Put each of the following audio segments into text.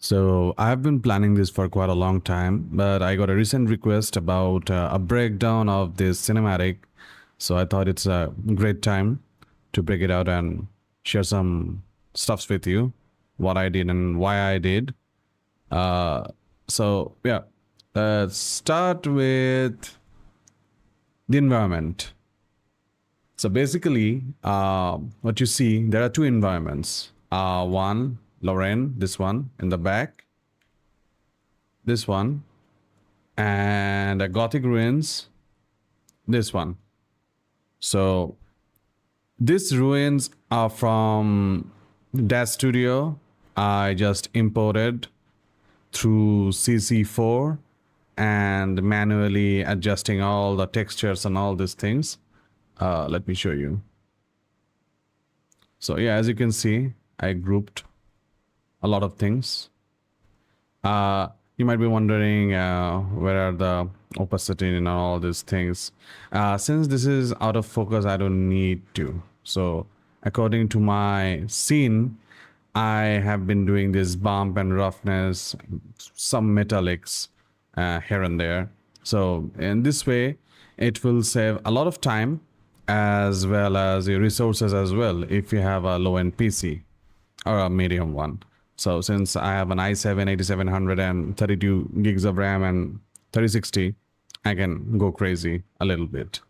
So I've been planning this for quite a long time, but I got a recent request about a breakdown of this cinematic. So I thought it's a great time to break it out and share some stuffs with you, what I did and why I did. Uh, so yeah, let's start with the environment. So basically, what you see, there are two environments. One, Lorraine, this one in the back, this one, and a Gothic ruins, this one. So these ruins are from Dash Studio. I just imported through CC4 and manually adjusting all the textures and all these things. Let me show you. So yeah, as you can see, I grouped a lot of things. You might be wondering where are the opacity and all these things. Since this is out of focus, I don't need to. So according to my scene, I have been doing this bump and roughness, some metallics here and there. So in this way, it will save a lot of time as well as your resources as well if you have a low-end PC or a medium one. So since I have an i7 8700 and 32 gigs of RAM and 3060, I can go crazy a little bit.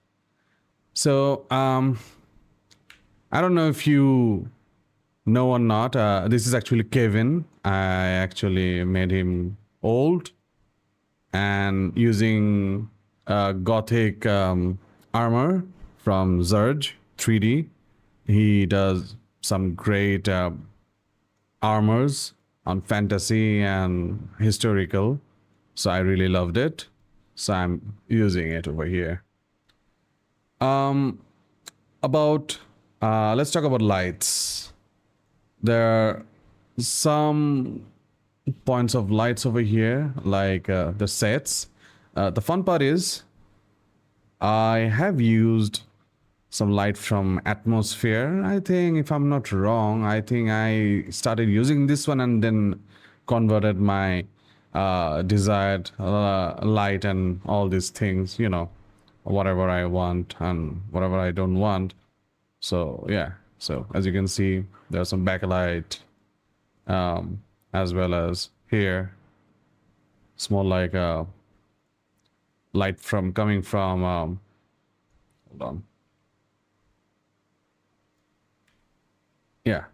So I don't know if you know or not. This is actually Kevin. I actually made him old and using Gothic armor from Zurge 3D. He does some great armors on fantasy and historical. So I really loved it. So I'm using it over here. About let's talk about lights. There are some points of lights over here, like the sets. The fun part is I have used some light from atmosphere. I think, if I'm not wrong, I think I started using this one and then converted my desired light and all these things, whatever I want and whatever I don't want. So yeah, so as you can see, there's some backlight as well as here, small like light from coming from hold on. Yeah,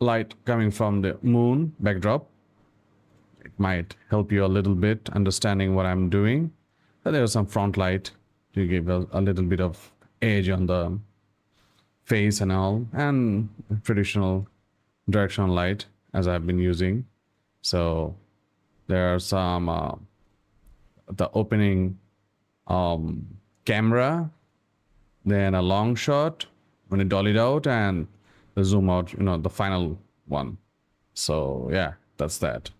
light coming from the moon backdrop. It might help you a little bit understanding what I'm doing. There's some front light to give a little bit of edge on the face and all, and traditional directional light as I've been using. So there are some the opening camera, then a long shot when you dolly it out, and the zoom out, the final one. So yeah, that's that.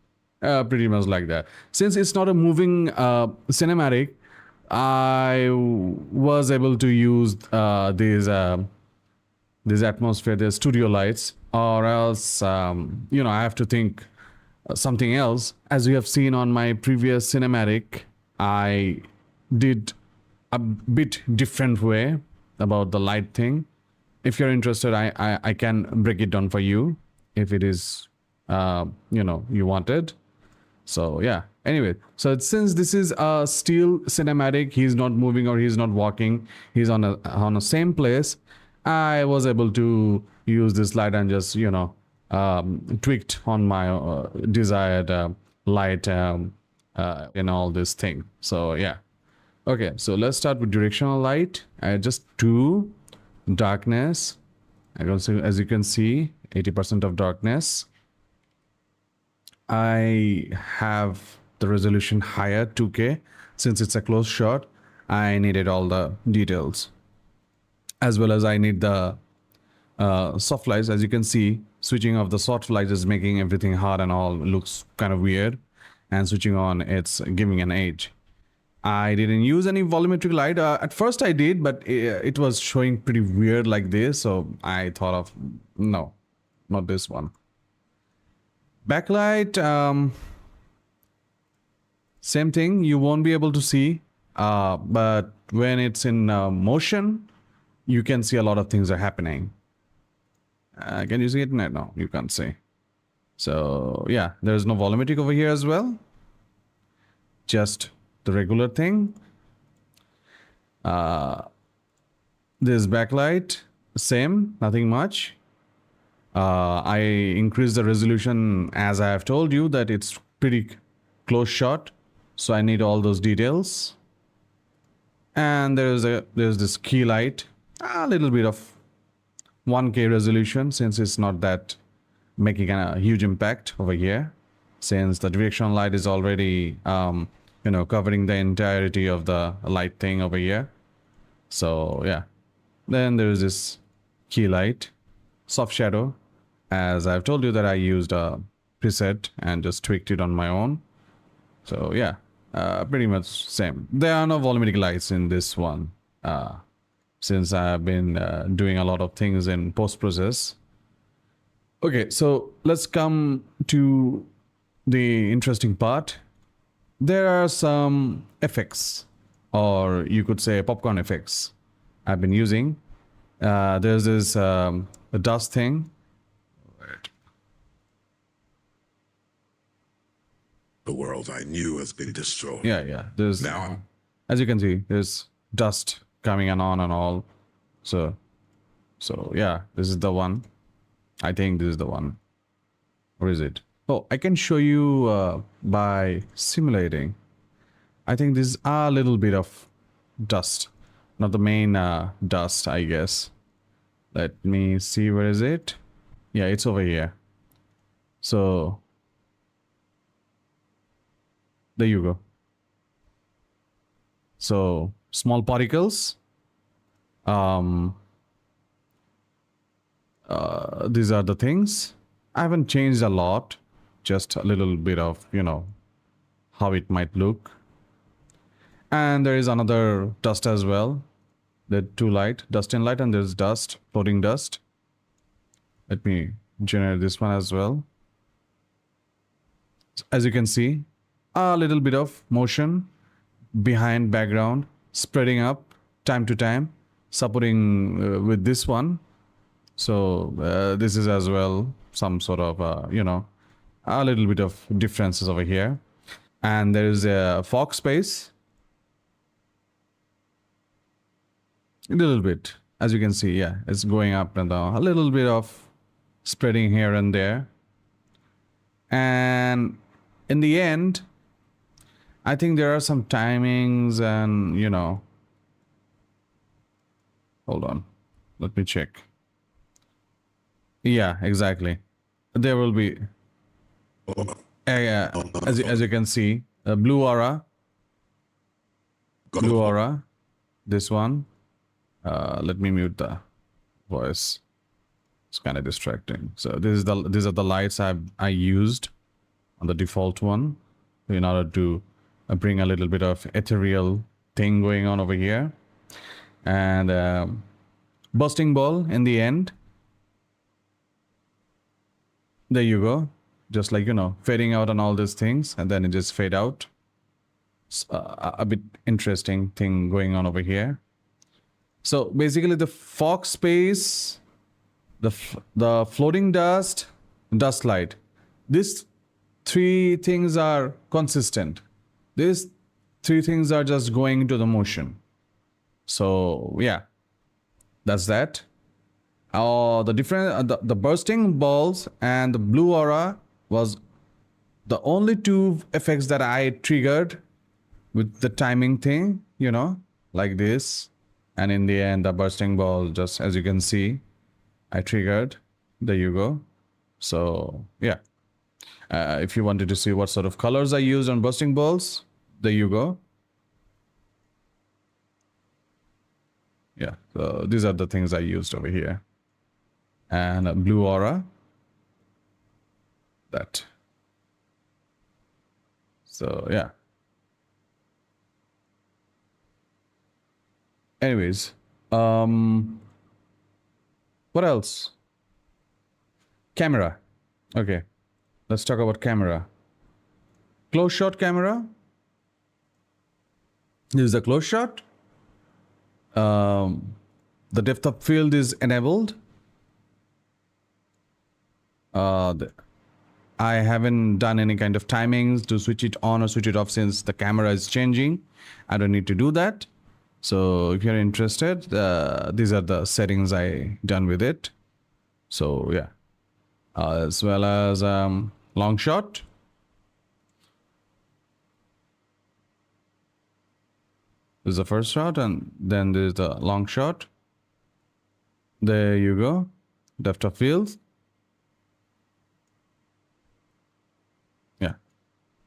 Pretty much like that. Since it's not a moving cinematic, I was able to use these atmosphere, the studio lights, or else I have to think something else. As you have seen on my previous cinematic, I did a bit different way about the light thing. If you're interested, I can break it down for you if it is you wanted. So yeah, anyway, so since this is a still cinematic, he's not moving or he's not walking, he's on a same place, I was able to use this light and just tweaked on my desired light in all this thing. So yeah, okay, so let's start with directional light. Just 2 darkness. I don't see, as you can see, 80% of darkness. I have the resolution higher, 2K. Since it's a close shot, I needed all the details. As well as I need the soft lights. As you can see, switching off the soft lights is making everything hard and all looks kind of weird. And switching on, it's giving an edge. I didn't use any volumetric light. At first I did, but it was showing pretty weird like this. So I thought of, no, not this one. Backlight, same thing. You won't be able to see, but when it's in motion, you can see a lot of things are happening. Can you see it? No, you can't see. So yeah, there's no volumetric over here as well. Just the regular thing. This backlight, same, nothing much. I increased the resolution as I have told you that it's pretty close shot, so I need all those details. And there's this key light, a little bit of 1K resolution since it's not that making a huge impact over here, since the directional light is already covering the entirety of the light thing over here. So yeah, then there is this key light, soft shadow, as I've told you that I used a preset and just tweaked it on my own. So yeah, pretty much same. There are no volumetric lights in this one, since I've been doing a lot of things in post-process. Okay, so let's come to the interesting part. There are some effects, or you could say popcorn effects, I've been using. There's this dust thing. The world I knew has been destroyed. Yeah. There's Now, as you can see, there's dust coming on and all. So yeah, this is the one. I think this is the one. Or is it? Oh, I can show you by simulating. I think this is a little bit of dust, not the main dust, I guess. Let me see, where is it? Yeah, it's over here. So there you go. So small particles. These are the things. I haven't changed a lot, just a little bit of, how it might look. And there is another dust as well. The two light, dust and light, and there's dust, floating dust. Let me generate this one as well. As you can see, a little bit of motion behind background, spreading up time to time, supporting with this one. So this is as well some sort of, a little bit of differences over here. And there is a fog space. A little bit, as you can see, yeah, it's going up and down. A little bit of spreading here and there. And in the end, I think there are some timings and, hold on, let me check. Yeah, exactly. There will be, as you can see, blue aura, this one. Let me mute the voice. It's kind of distracting. So these are the lights I used on the default one in order to bring a little bit of ethereal thing going on over here. And bursting ball in the end. There you go. Just like, fading out on all these things, and then it just fade out. A bit interesting thing going on over here. So basically the fog space, the floating dust, dust light. These three things are consistent. These three things are just going into the motion. So yeah, that's that. The different the bursting balls and the blue aura was the only two effects that I triggered with the timing thing, like this. And in the end, the bursting ball, just as you can see, I triggered. There you go. So yeah, if you wanted to see what sort of colors I used on bursting balls, there you go. Yeah, so these are the things I used over here. And a blue aura, that. So yeah. Anyways, what else? Camera. Okay. let's talk about camera. Close shot camera. This is the close shot. The depth of field is enabled. I haven't done any kind of timings to switch it on or switch it off since the camera is changing. I don't need to do that. So if you're interested, these are the settings I done with it. So yeah, as well as long shot. This is the first shot, and then there's the long shot. There you go. Depth of field. Yeah.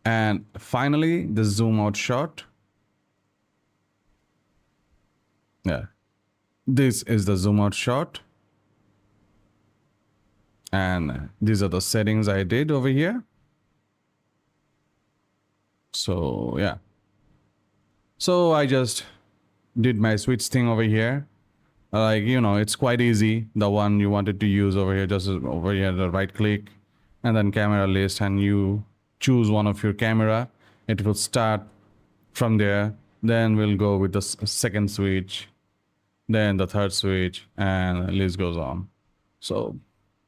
And finally, the zoom out shot. Yeah. This is the zoom out shot. And these are the settings I did over here. So yeah. So I just did my switch thing over here. Like, you know, it's quite easy. The one you wanted to use over here, just over here, the right click and then camera list, and you choose one of your camera. It will start from there. Then we'll go with the second switch, then the third switch, and the list goes on. So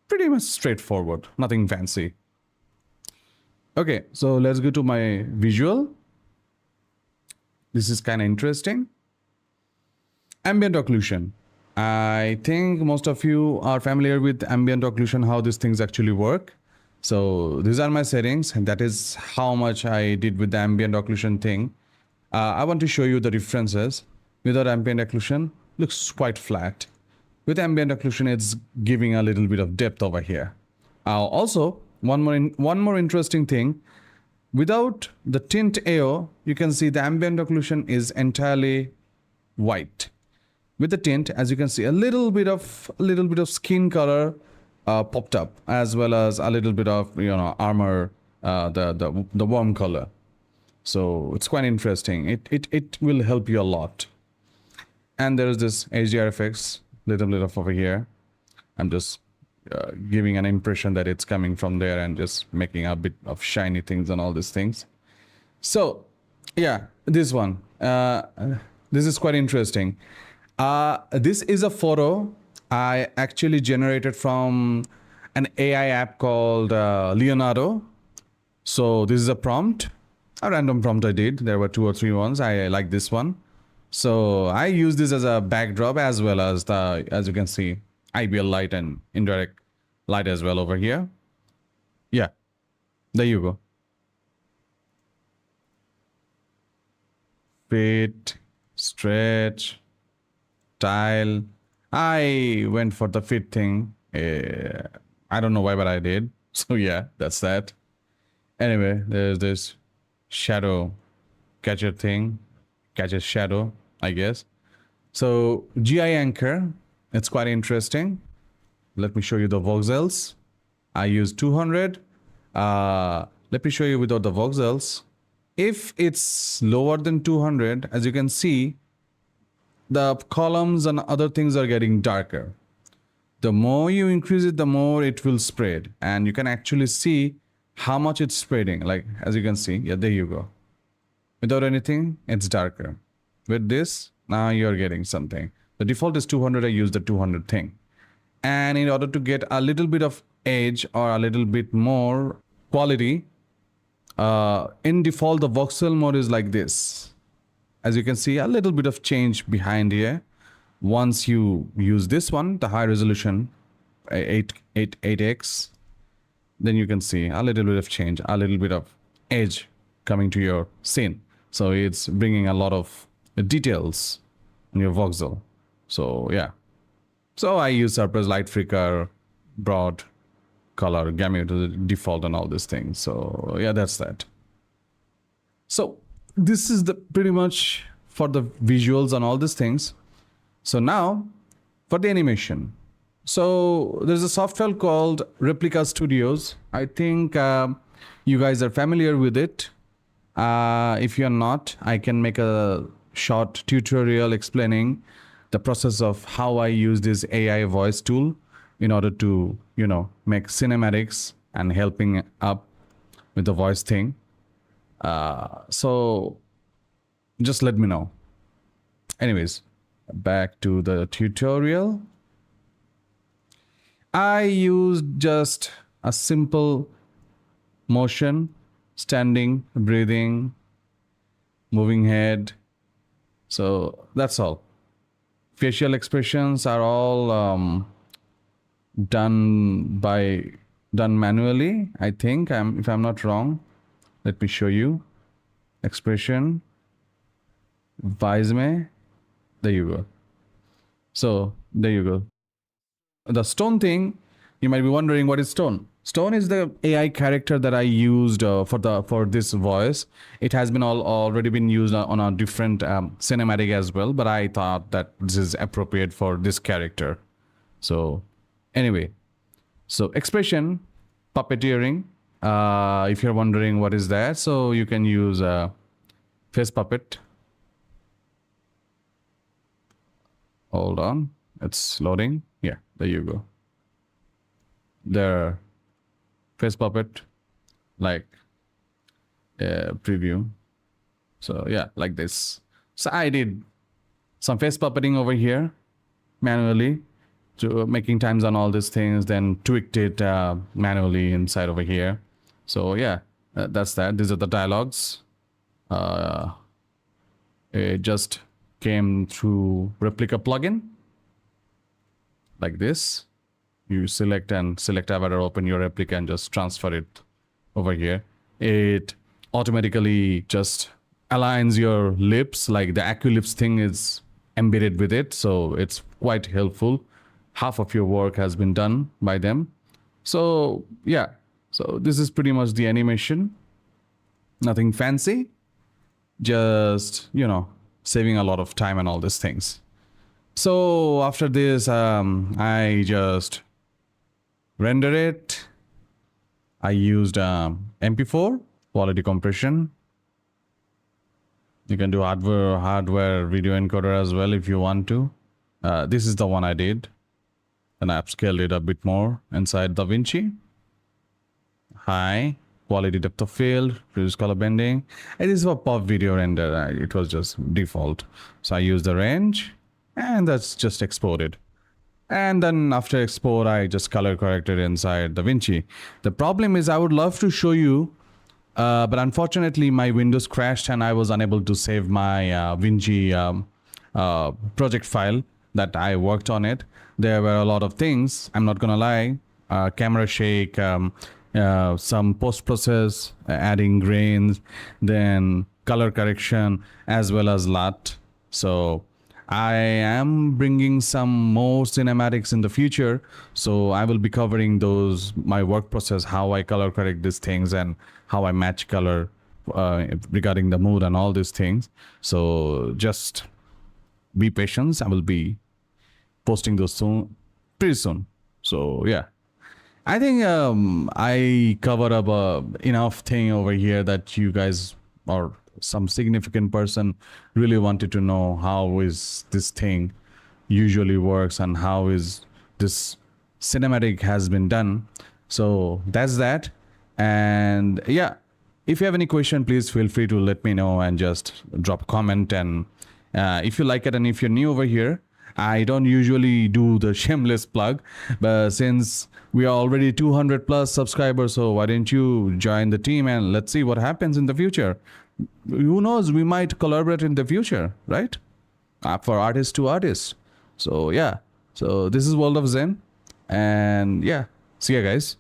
pretty much straightforward, nothing fancy. Okay, so let's go to my visual. This is kind of interesting. Ambient occlusion. I think most of you are familiar with ambient occlusion, how these things actually work. So these are my settings, and that is how much I did with the ambient occlusion thing. I want to show you the differences. Without ambient occlusion, looks quite flat. With ambient occlusion, it's giving a little bit of depth over here. Also, one more interesting thing. Without the tint AO, you can see the ambient occlusion is entirely white. With the tint, as you can see, a little bit of skin color popped up, as well as a little bit of, you know, armor, the warm color. So it's quite interesting. It will help you a lot. And there is this HDR effects, little bit of over here. I'm just giving an impression that it's coming from there and just making a bit of shiny things and all these things. So yeah, this one, this is quite interesting. This is a photo I actually generated from an AI app called Leonardo. So this is a prompt, a random prompt I did. There were 2 or 3 ones. I like this one. So I use this as a backdrop, as well as the, as you can see, IBL light and indirect light as well over here. Yeah, there you go. Fit, stretch, tile. I went for the fit thing. I don't know why, but I did. So yeah, that's that. Anyway, there's this shadow catcher thing. Catches shadow, I guess. So GI anchor, it's quite interesting. Let me show you the voxels. I use 200. Let me show you without the voxels. If it's lower than 200, as you can see, the columns and other things are getting darker. The more you increase it, the more it will spread. And you can actually see how much it's spreading. Like, as you can see, yeah, there you go. Without anything, it's darker. With this, now you're getting something. The default is 200. I use the 200 thing. And in order to get a little bit of edge or a little bit more quality, in default, the voxel mode is like this. As you can see, a little bit of change behind here. Once you use this one, the high resolution, 8x, then you can see a little bit of change, a little bit of edge coming to your scene. So it's bringing a lot of details in your voxel. So yeah. So I use surplus, light flicker, broad, color, gamut to the default and all these things. So yeah, that's that. So this is the pretty much for the visuals and all these things. So now for the animation. So there's a software called Replica Studios. I think you guys are familiar with it. If you're not, I can make a short tutorial explaining the process of how I use this AI voice tool in order to, you know, make cinematics and helping up with the voice thing. So just let me know. Anyways, back to the tutorial. I used just a simple motion, standing, breathing, moving head. So that's all. Facial expressions are all done manually, I think. If I'm not wrong, let me show you. Expression, Visme. There you go. So there you go. The stone thing, you might be wondering what is stone. Stone is the AI character that I used for this voice. It has been already been used on a different cinematic as well, but I thought that this is appropriate for this character. So anyway, so expression, puppeteering. If you're wondering what is that, so you can use face puppet. Hold on, it's loading. Yeah, there you go. The face puppet, like preview. So yeah, like this. So I did some face puppeting over here manually, to making times on all these things, then tweaked it manually inside over here. So yeah, that's that. These are the dialogues. It just came through replica plugin like this. You select avatar, open your replica and just transfer it over here. It automatically just aligns your lips, like the Aculips thing is embedded with it, so it's quite helpful. Half of your work has been done by them. So yeah, so this is pretty much the animation. Nothing fancy, just, you know, saving a lot of time and all these things. So after this, I just render it. I used MP4 quality compression. You can do hardware video encoder as well if you want to. This is the one I did, and I've scaled it a bit more inside DaVinci. High quality depth of field, reduce color bending. It is for pop video render. It was just default, so I used the range, and that's just exported. And then after export, I just color corrected inside DaVinci. The problem is I would love to show you, but unfortunately my Windows crashed and I was unable to save my Vinci project file that I worked on it. There were a lot of things, I'm not gonna lie, camera shake, some post-process, adding grains, then color correction, as well as LUT. So I am bringing some more cinematics in the future, so I will be covering those, my work process, how I color correct these things and how I match color regarding the mood and all these things. So just be patient. I will be posting those soon, pretty soon. So yeah, I think I covered up enough thing over here that you guys, or some significant person, really wanted to know how is this thing usually works and how is this cinematic has been done. So that's that. And yeah, if you have any question, please feel free to let me know and just drop a comment. And if you like it, and if you're new over here, I don't usually do the shameless plug, but since we are already 200 plus subscribers, so why don't you join the team and let's see what happens in the future. Who knows, we might collaborate in the future, right? For artist to artist. So yeah, so this is World of Zen, and yeah, see ya guys.